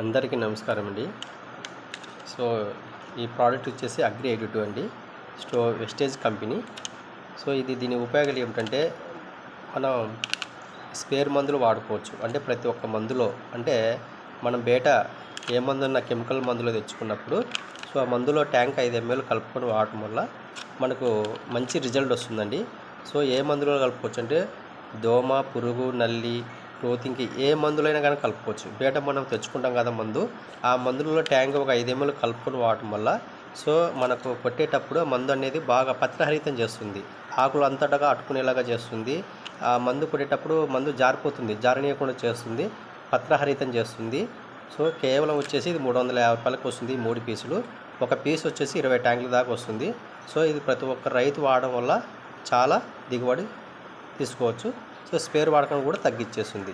అందరికీ నమస్కారం అండి. సో ఈ ప్రోడక్ట్ వచ్చేసి అగ్రి 82 అండి. Wastage company. సో దీని ఉపయోగాలు ఏమిటంటే మనం స్పేర్ మందులు వాడుకోవచ్చు. అంటే ప్రతి ఒక్క మందులో అంటే మనం బయట ఏ మందున్న కెమికల్ మందులు తెచ్చుకున్నప్పుడు సో ఆ మందులో ట్యాంక్ 5 ml కలుపుకొని వాడటం వల్ల మనకు మంచి రిజల్ట్ వస్తుందండి. సో ఏ మందులో కలుపుకోవచ్చు అంటే దోమ, పురుగు, నల్లి, గ్రోతింగ్కి ఏ మందులైనా కానీ కలుపుకోవచ్చు. బయట మనం తెచ్చుకుంటాం కదా మందు, ఆ మందులలో ట్యాంక్ ఒక 5 ml కలుపుకొని వాడటం వల్ల సో మనకు కొట్టేటప్పుడు ఆ మందు అనేది బాగా పత్రహరితం చేస్తుంది, ఆకులు అంతటా అట్టుకునేలాగా చేస్తుంది. ఆ మందు కొట్టేటప్పుడు మందు జారిపోతుంది, జారనీయకుండా చేస్తుంది, పత్రహరితం చేస్తుంది. సో కేవలం వచ్చేసి ఇది 350 రూపాయలకు వస్తుంది. 3 పీసులు, ఒక పీస్ వచ్చేసి 20 ట్యాంకుల దాకా వస్తుంది. సో ఇది ప్రతి ఒక్క రైతు వాడడం వల్ల చాలా దిగుబడి తీసుకోవచ్చు. సో స్పేర్ వాడకం కూడా తగ్గించేస్తుంది.